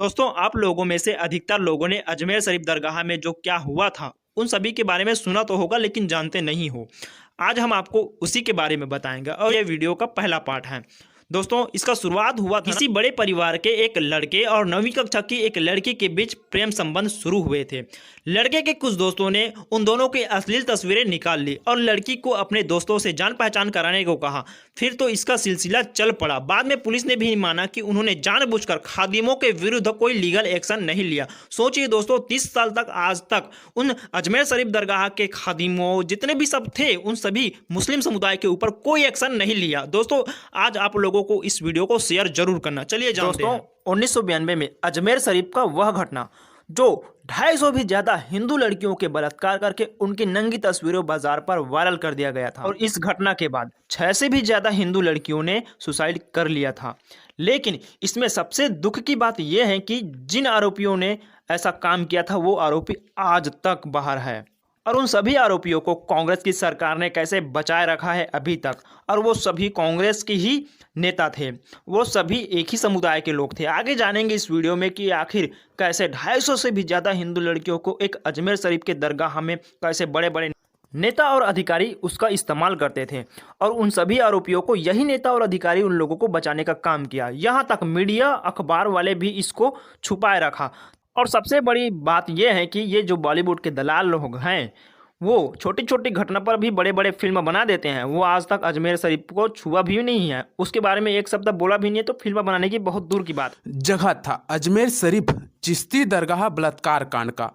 दोस्तों, आप लोगों में से अधिकतर लोगों ने अजमेर शरीफ दरगाह में जो क्या हुआ था उन सभी के बारे में सुना तो होगा, लेकिन जानते नहीं हो। आज हम आपको उसी के बारे में बताएंगे और ये वीडियो का पहला पार्ट है। दोस्तों, इसका शुरुआत हुआ था किसी बड़े परिवार के एक लड़के और 9वीं कक्षा की एक लड़की के बीच प्रेम संबंध शुरू हुए थे। लड़के के कुछ दोस्तों ने उन दोनों की अश्लील तस्वीरें निकाल ली और लड़की को अपने दोस्तों से जान पहचान कराने को कहा। फिर तो इसका सिलसिला चल पड़ा। बाद में पुलिस ने भी माना कि उन्होंने जानबूझकर खादिमों के विरुद्ध कोई लीगल एक्शन नहीं लिया। सोचिए दोस्तों, 30 साल तक आज तक उन अजमेर शरीफ दरगाह के खादिमों जितने भी सब थे उन सभी मुस्लिम समुदाय के ऊपर कोई एक्शन नहीं लिया। दोस्तों, आज आप लोगों को इस वीडियो को शेयर जरूर करना। चलिए जानते हैं। 1992 में अजमेर शरीफ का वह घटना जो 250 भी ज्यादा हिंदू लड़कियों के बलात्कार करके उनकी नंगी तस्वीरों बाजार पर वायरल कर दिया गया था और इस घटना के बाद 6 से भी ज्यादा हिंदू लड़कियों ने सुसाइड कर लिया था। लेकिन इसमें सबसे दुख की बात यह है कि जिन आरोपियों ने ऐसा काम किया था वो आरोपी आज तक बाहर है और उन सभी आरोपियों को कांग्रेस की सरकार ने कैसे बचाए रखा है अभी तक। और वो सभी कांग्रेस के ही नेता थे, वो सभी एक ही समुदाय के लोग थे। आगे जानेंगे इस वीडियो में कि आखिर कैसे 250 से भी ज़्यादा हिंदू लड़कियों को एक अजमेर शरीफ के दरगाह में कैसे बड़े बड़े नेता और अधिकारी उसका इस्तेमाल करते थे और उन सभी आरोपियों को यही नेता और अधिकारी उन लोगों को बचाने का काम किया। यहाँ तक मीडिया अखबार वाले भी इसको छुपाए रखा। और सबसे बड़ी बात यह है कि ये जो बॉलीवुड के दलाल लोग हैं वो छोटी छोटी घटना पर भी बड़े बड़े फिल्म बना देते हैं। वो आज तक अजमेर शरीफ को छुआ भी नहीं है, उसके बारे में एक शब्द बोला भी नहीं है, तो फिल्म बनाने की बहुत दूर की बात। जगह था अजमेर शरीफ चिश्ती दरगाह बलात्कार कांड का,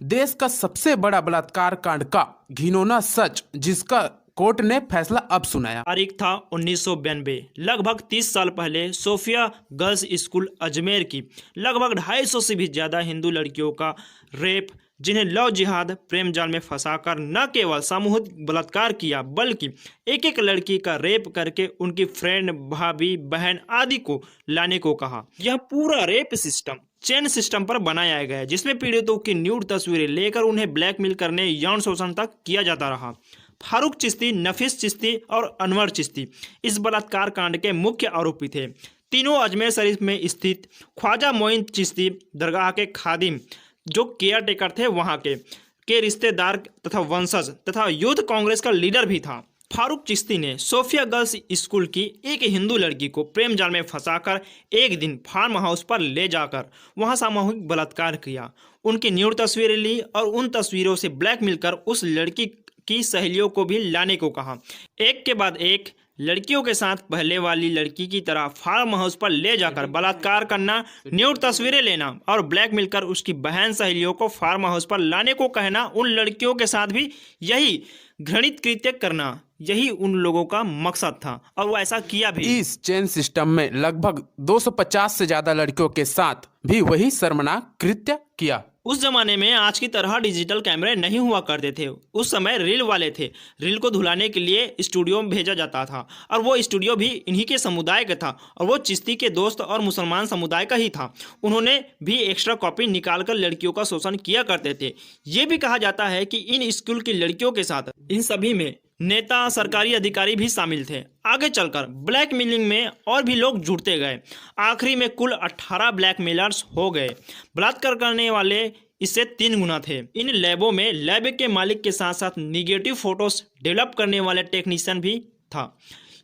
देश का सबसे बड़ा बलात्कार कांड का घिनौना सच, जिसका कोर्ट ने फैसला अब सुनाया। तारीख था 1992, लगभग 30 साल पहले सोफिया गर्ल्स स्कूल अजमेर की लगभग 250 से भी ज्यादा हिंदू लड़कियों का रेप, जिन्हें लव जिहाद प्रेम जाल में फंसाकर न केवल सामूहिक बलात्कार किया बल्कि एक एक लड़की का रेप करके उनकी फ्रेंड, भाभी, बहन आदि को लाने को कहा। यह पूरा रेप सिस्टम चेन सिस्टम पर बनाया गया, जिसमें पीड़ितों की न्यूड तस्वीरें लेकर उन्हें ब्लैकमेल करने, यौन शोषण तक किया जाता रहा। फारूक चिश्ती, नफीस चिश्ती और अनवर चिश्ती इस बलात्कार कांड के मुख्य आरोपी थे। तीनों अजमेर शरीफ में स्थित ख्वाजा मोइन चिश्ती दरगाह के खादिम, जो केयर टेकर थे वहां के रिश्तेदार तथा वंशज तथा यूथ कांग्रेस का लीडर भी था। फारूक चिश्ती ने सोफिया गर्ल्स स्कूल की एक हिंदू लड़की को प्रेम जाल में फंसाकर एक दिन फार्म हाउस पर ले जाकर वहां सामूहिक बलात्कार किया, उनकी न्यूड तस्वीरें ली और उन तस्वीरों से ब्लैकमेल कर उस लड़की की सहेलियों को भी लाने को कहा। एक के बाद एक लड़कियों के साथ पहले वाली लड़की की तरह फार्म हाउस पर ले जाकर बलात्कार करना, न्यूड तस्वीरें लेना और ब्लैकमेल कर उसकी बहन सहेलियों को फार्म हाउस पर लाने को कहना, उन लड़कियों के साथ भी यही घृणित कृत्य करना, यही उन लोगों का मकसद था और वो ऐसा किया भी। इस चेन सिस्टम में लगभग 250 से ज्यादा लड़कियों के साथ भी वही शर्मनाक कृत्य किया। उस जमाने में आज की तरह डिजिटल कैमरे नहीं हुआ करते थे। उस समय रील वाले थे। रील को धुलाने के लिए स्टूडियो में भेजा जाता था और वो स्टूडियो भी इन्हीं के समुदाय का था और वो चिश्ती के दोस्त और मुसलमान समुदाय का ही था। उन्होंने भी एक्स्ट्रा कॉपी निकालकर लड़कियों का शोषण किया करते थे। ये भी कहा जाता है कि इन स्कूल की लड़कियों के साथ इन सभी में नेता, सरकारी अधिकारी भी शामिल थे। आगे चलकर ब्लैकमेलिंग में और भी लोग जुड़ते गए। आखिरी में कुल 18 ब्लैकमेलर्स हो गए। बलात्कार करने वाले इससे 3 गुना थे। इन लैबों में लैब के मालिक के साथ साथ निगेटिव फोटोज डेवलप करने वाले टेक्नीशियन भी था।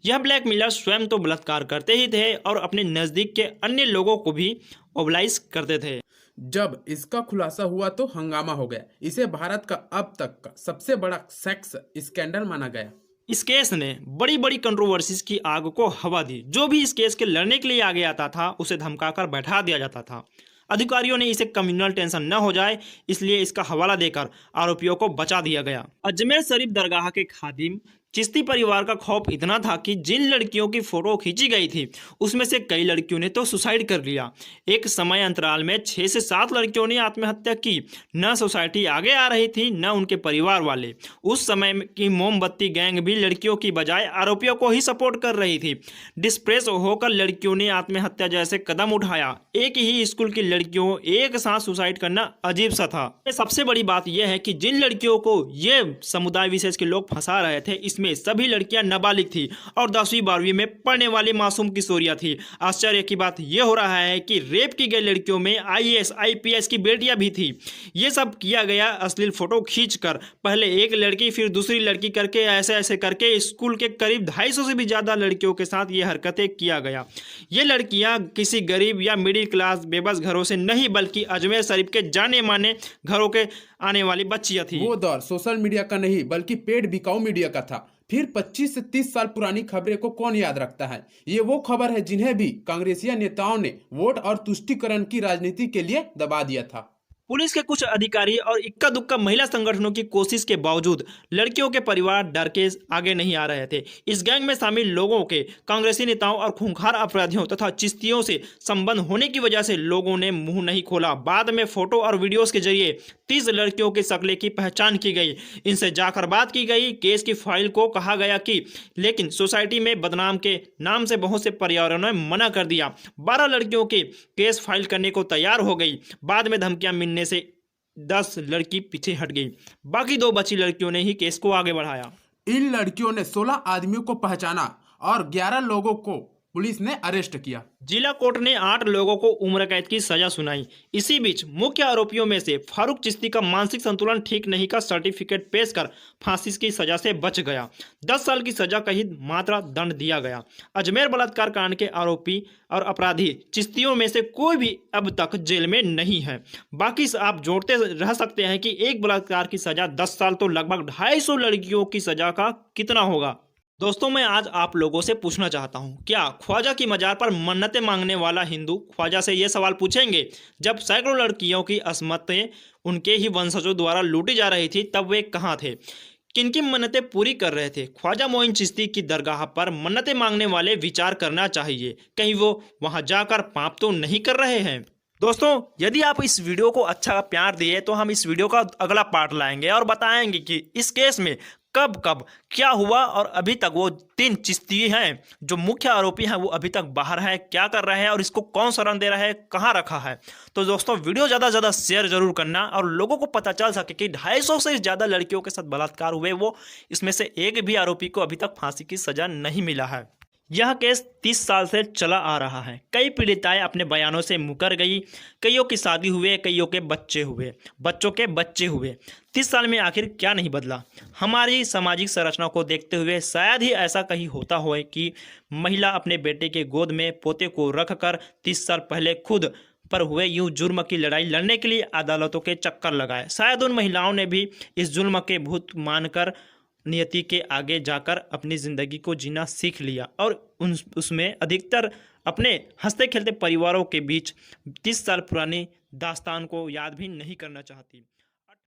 यह ब्लैकमेलर स्वयं तो बलात्कार करते ही थे और अपने नज़दीक के अन्य लोगों को भी मोबिलाइज करते थे। जब इसका खुलासा हुआ तो हंगामा हो गया। इसे भारत का अब तक का सबसे बड़ा सेक्स स्कैंडल माना गया। इस केस ने बड़ी बड़ी कंट्रोवर्सीज की आग को हवा दी। जो भी इस केस के लड़ने के लिए आगे आता था उसे धमकाकर बैठा दिया जाता था। अधिकारियों ने इसे कम्युनल टेंशन न हो जाए इसलिए इसका हवाला देकर आरोपियों को बचा दिया गया। अजमेर शरीफ दरगाह के खादिम चिश्ती परिवार का खौफ इतना था कि जिन लड़कियों की फोटो खींची गई थी उसमें से कई लड़कियों ने तो सुसाइड कर लिया। एक समय अंतराल में 6 से 7 लड़कियों ने आत्महत्या की। न सोसाइटी आगे आ रही थी न उनके परिवार वाले। उस समय की मोमबत्ती गैंग भी लड़कियों की बजाय आरोपियों को ही सपोर्ट कर रही थी। डिस्प्रेस होकर लड़कियों ने आत्महत्या जैसे कदम उठाया। एक ही स्कूल की लड़कियों एक साथ सुसाइड करना अजीब सा था। सबसे बड़ी बात यह है कि जिन लड़कियों को ये समुदाय विशेष के लोग फंसा रहे थे इसमें जिसमें सभी लड़कियां नाबालिग थी और 10वीं 12वीं में पढ़ने वाली मासूम किशोरियां थी। आश्चर्य की बात यह हो रहा है कि रेप की गई लड़कियों में IAS IPS की बेटियां भी थी। ये सब किया गया अश्लील फोटो खींचकर, पहले एक लड़की फिर दूसरी लड़की करके ऐसे करके स्कूल के करीब 250 से भी ज्यादा लड़कियों के साथ ये हरकतें किया गया। ये लड़कियां किसी गरीब या मिडिल क्लास बेबस घरों से नहीं बल्कि अजमेर शरीफ के जाने माने घरों के आने वाली बच्चियां थी। वो दौर सोशल मीडिया का नहीं बल्कि पेड बिकाऊ मीडिया का था। फिर 25 से 30 साल पुरानी खबरें को कौन याद रखता है। ये वो खबर है जिन्हें भी कांग्रेसी नेताओं ने वोट और तुष्टीकरण की राजनीति के लिए दबा दिया था। पुलिस के कुछ अधिकारी और इक्का दुक्का महिला संगठनों की कोशिश के बावजूद लड़कियों के परिवार डर के आगे नहीं आ रहे थे। इस गैंग में शामिल लोगों के कांग्रेसी नेताओं और खूंखार अपराधियों तथा चिश्तियों से संबंध होने की वजह से लोगों ने मुंह नहीं खोला। बाद में फोटो और वीडियोस के जरिए 30 लड़कियों की शक्लें की पहचान की गई, इनसे जाकर बात की गई। केस की फाइल को कहा गया कि लेकिन सोसाइटी में बदनाम के नाम से बहुत से परिवारों ने मना कर दिया। 12 लड़कियों के केस फाइल करने को तैयार हो गई। बाद में धमकियां मिलने से 10 लड़की पीछे हट गई। बाकी 2 बची लड़कियों ने ही केस को आगे बढ़ाया। इन लड़कियों ने 16 आदमियों को पहचाना और 11 लोगों को पुलिस ने अरेस्ट किया। जिला कोर्ट ने 8 लोगों को उम्र कैद की सजा सुनाई। इसी बीच मुख्य आरोपियों में से फारूक चिश्ती का मानसिक संतुलन ठीक नहीं का सर्टिफिकेट पेश कर फांसी की सजा से बच गया। 10 साल की सजा का ही मात्रा दंड दिया गया। अजमेर बलात्कार कांड के आरोपी और अपराधी चिश्तियों में से कोई भी अब तक जेल में नहीं है। बाकी आप जोड़ते रह सकते हैं कि एक बलात्कार की सजा 10 साल तो लगभग 250 लड़कियों की सजा का कितना होगा। दोस्तों, मैं आज आप लोगों से पूछना चाहता हूं, क्या ख्वाजा की मजार पर मन्नतें मांगने वाला हिंदू ख्वाजा से यह सवाल पूछेंगे जब सैकड़ों लड़कियों की अस्मतें उनके ही वंशजों द्वारा लूटी जा रही थी, तब वे कहां थे, किनकी मन्नतें पूरी कर रहे थे? ख्वाजा मोइन चिश्ती की दरगाह पर मन्नतें मांगने वाले विचार करना चाहिए, कहीं वो वहां जाकर पाप तो नहीं कर रहे हैं। दोस्तों, यदि आप इस वीडियो को अच्छा प्यार दिए तो हम इस वीडियो का अगला पार्ट लाएंगे और बताएंगे कि इस केस में कब कब क्या हुआ और अभी तक वो 3 चिश्ती हैं जो मुख्य आरोपी हैं वो अभी तक बाहर है, क्या कर रहे हैं और इसको कौन शरण दे रहा है, कहाँ रखा है। तो दोस्तों, वीडियो ज़्यादा से ज़्यादा शेयर जरूर करना और लोगों को पता चल सके कि 250 से ज़्यादा लड़कियों के साथ बलात्कार हुए, वो इसमें से एक भी आरोपी को अभी तक फांसी की सजा नहीं मिला है। यह केस 30 साल से चला आ रहा है। कई पीड़िताएं अपने बयानों से मुकर गई, कईयों की शादी हुए, कईयों के बच्चे हुए, बच्चों के बच्चे हुए। 30 साल में आखिर क्या नहीं बदला? हमारी सामाजिक संरचना को देखते हुए शायद ही ऐसा कहीं होता हो कि महिला अपने बेटे के गोद में पोते को रखकर 30 साल पहले खुद पर हुए यूं जुर्म की लड़ाई लड़ने के लिए अदालतों के चक्कर लगाए। शायद उन महिलाओं ने भी इस जुर्म के भूत मानकर नियति के आगे जाकर अपनी ज़िंदगी को जीना सीख लिया और उसमें अधिकतर अपने हंसते खेलते परिवारों के बीच 30 साल पुरानी दास्तान को याद भी नहीं करना चाहती।